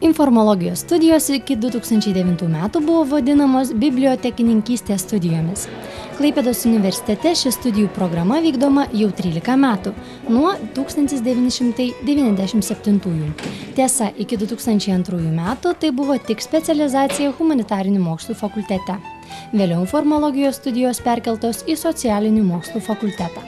Informologijos studijos iki 2009 metų buvo vadinamos bibliotekininkystės studijomis. Klaipėdos universitete ši studijų programa vykdoma jau 13 metų, nuo 1997. Tiesa, iki 2002 metų tai buvo tik specializacija humanitarinių mokslų fakultete. Vėliau informologijos studijos perkeltos į socialinių mokslų fakultetą.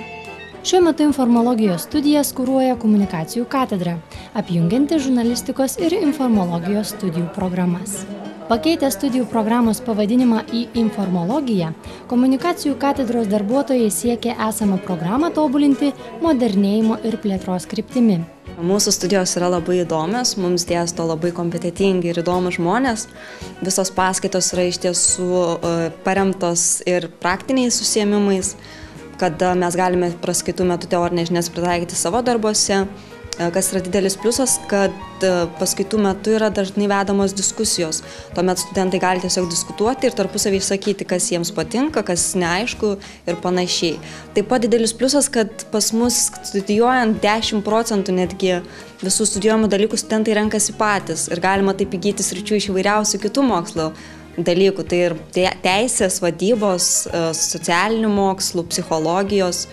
Šiuo metu informologijos studijas kuruoja komunikacijų katedra, apjungianti žurnalistikos ir informologijos studijų programas. Pakeitę studijų programos pavadinimą į informologiją, komunikacijų katedros darbuotojai siekia esamą programą tobulinti modernėjimo ir plėtros kryptimi. Mūsų studijos yra labai įdomios, mums dėsto labai kompetentingi ir įdomus žmonės. Visos paskaitos yra iš tiesų paremtos ir praktiniais užsiėmimais, kada mes galime paskaitų metu teorinės žinias pritaikyti savo darbuose, kas yra didelis pliusas, kad paskaitų metu yra dažnai vedamos diskusijos. Tuomet studentai gali tiesiog diskutuoti ir tarpusavį išsakyti, kas jiems patinka, kas neaišku ir panašiai. Taip pat didelis pliusas, kad pas mus studijuojant 10% netgi visų studijuojamų dalykų studentai renkasi patys ir galima taip įgyti sričių iš įvairiausių kitų mokslo dalykų. Tai ir teisės, vadybos, socialinių mokslų, psichologijos.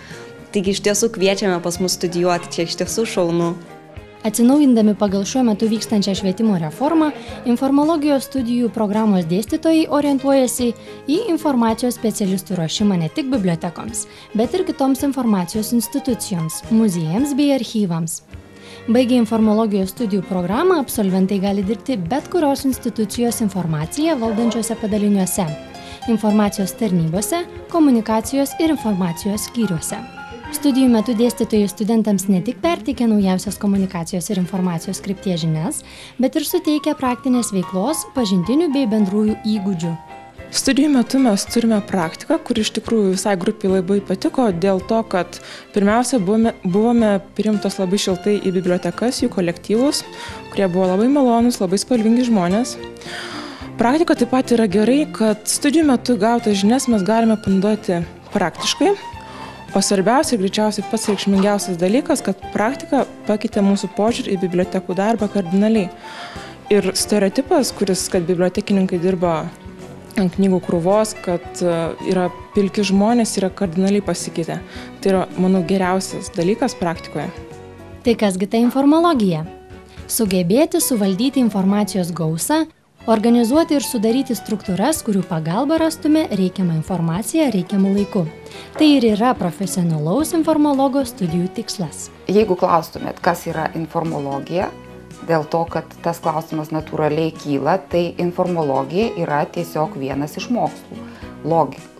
Taigi iš tiesų kviečiame pas mus studijuoti, čia iš tiesų šaunu. Atsinaujindami pagal šiuo metu vykstančią švietimo reformą, informologijos studijų programos dėstytojai orientuojasi į informacijos specialistų ruošimą ne tik bibliotekoms, bet ir kitoms informacijos institucijoms, muziejams bei archyvams. Baigę informologijos studijų programą, absolventai gali dirbti bet kurios institucijos informaciją valdančiose padaliniuose, informacijos tarnybose, komunikacijos ir informacijos skyriuose. Studijų metu dėstytojai studentams ne tik perteikia naujausias komunikacijos ir informacijos krypties žinias, bet ir suteikia praktinės veiklos, pažintinių bei bendrųjų įgūdžių. Studijų metu mes turime praktiką, kuri iš tikrųjų visai grupiai labai patiko dėl to, kad pirmiausia buvome priimtos labai šiltai į bibliotekas, jų kolektyvus, kurie buvo labai malonus, labai spalvingi žmonės. Praktika taip pat yra gerai, kad studijų metu gautas žinias mes galime panaudoti praktiškai, o svarbiausia ir greičiausiai pats reikšmingiausias dalykas, kad praktika pakeitė mūsų požiūrį į bibliotekų darbą kardinaliai. Ir stereotipas, kad bibliotekininkai dirba ant knygų krūvos, kad yra pilki žmonės, yra kardinaliai pasikeitę. Tai yra, manau, geriausias dalykas praktikoje. Tai kasgi ta informologija? Sugebėti suvaldyti informacijos gausą, organizuoti ir sudaryti struktūras, kurių pagalba rastume reikiamą informaciją reikiamų laiku. Tai ir yra profesionalaus informologo studijų tikslas. Jeigu klaustumėt, kas yra informologija, dėl to, kad tas klausimas natūraliai kyla, tai informologija yra tiesiog vienas iš mokslų.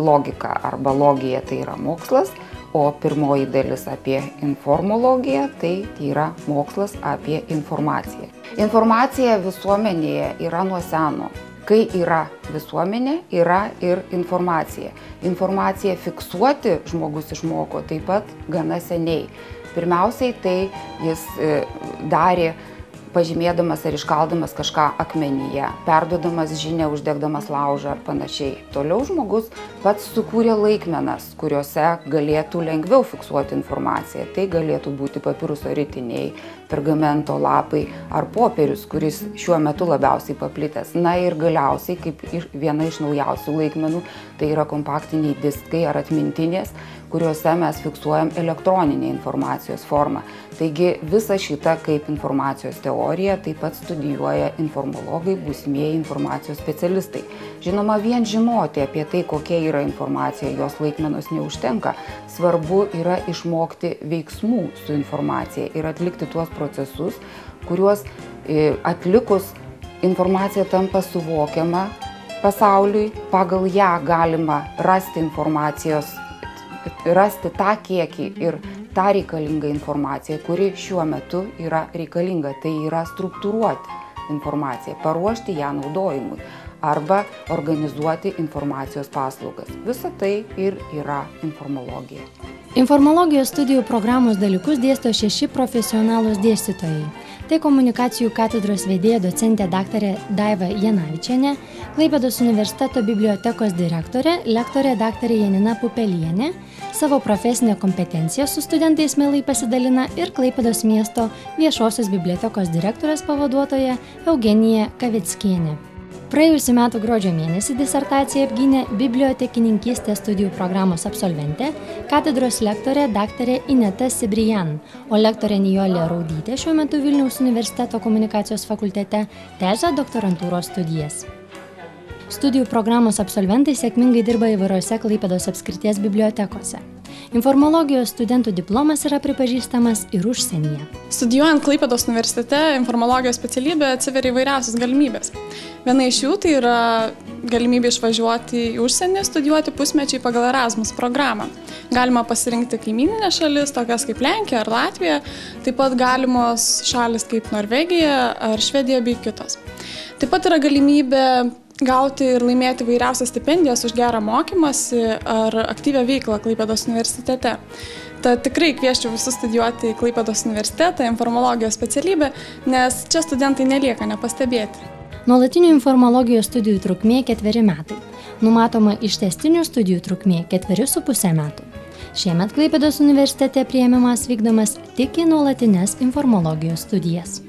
Logika arba logija tai yra mokslas, o pirmoji dalis apie informologiją tai yra mokslas apie informaciją. Informacija visuomenėje yra nuo seno. Kai yra visuomenė, yra ir informacija. Informaciją fiksuoti žmogus išmoko taip pat gana seniai. Pirmiausiai tai jis darė pažymėdamas ar iškaldamas kažką akmenyje, perduodamas žinią, uždegdamas laužą ar panašiai. Toliau žmogus pats sukūrė laikmenas, kuriuose galėtų lengviau fiksuoti informaciją. Tai galėtų būti papiruso ritiniai, pergamento lapai ar popierius, kuris šiuo metu labiausiai paplitęs. Na ir galiausiai, kaip viena iš naujausių laikmenų, tai yra kompaktiniai diskai ar atmintinės, kuriuose mes fiksuojam elektroninę informacijos formą. Taigi visą šitą kaip informacijos teoriją taip pat studijuoja informologai, būsimieji informacijos specialistai. Žinoma, vien žinoti apie tai, kokia yra informacija, jos laikmenos neužtenka. Svarbu yra išmokti veiksmų su informacija ir atlikti tuos procesus, kuriuos atlikus informacija tampa suvokiama pasauliui, pagal ją galima rasti informacijos, rasti tą kiekį ir tą reikalingą informaciją, kuri šiuo metu yra reikalinga. Tai yra struktūruoti informaciją, paruošti ją naudojimui arba organizuoti informacijos paslaugas. Visa tai ir yra informologija. Informologijos studijų programos dalykus dėsto 6 profesionalūs dėstytojai. Tai komunikacijų katedros vedėja docentė daktarė Daiva Janavičienė, Klaipėdos universiteto bibliotekos direktorė, lektorė daktarė Janina Pupelienė, savo profesinę kompetenciją su studentais mielai pasidalina ir Klaipėdos miesto viešosios bibliotekos direktorės pavaduotoja Eugenija Kavickienė. Praėjusiu metu gruodžio mėnesį disertaciją apgynė bibliotekininkystės studijų programos absolventė, katedros lektorė daktarė Ineta Sibrijan, o lektorė Nijolė Raudytė šiuo metu Vilniaus universiteto komunikacijos fakultete tęsia doktorantūros studijas. Studijų programos absolventai sėkmingai dirba įvairiose Klaipėdos apskrities bibliotekose. Informologijos studentų diplomas yra pripažįstamas ir užsienyje. Studijuojant Klaipėdos universitete, informologijos specialybė atsiveria įvairiausias galimybės. Viena iš jų tai yra galimybė išvažiuoti į užsienį, studijuoti pusmečiai pagal Erasmus programą. Galima pasirinkti kaimyninę šalis, tokias kaip Lenkija ar Latvija, taip pat galimos šalis kaip Norvegija ar Švedija bei kitos. Taip pat yra galimybė gauti ir laimėti vairiausias stipendijas už gerą mokymąsi ar aktyvią veiklą Klaipėdos universitete. Tad tikrai kvieščiau visus studijuoti Klaipėdos universitetą, informologijos specialybę, nes čia studentai nelieka nepastebėti. Nuolatinių informologijos studijų trukmė 4 metai. Numatoma ištęstinių studijų trukmė 4,5 metų. Šiemet Klaipėdos universitete priėmimas vykdomas tik į nuolatines informologijos studijas.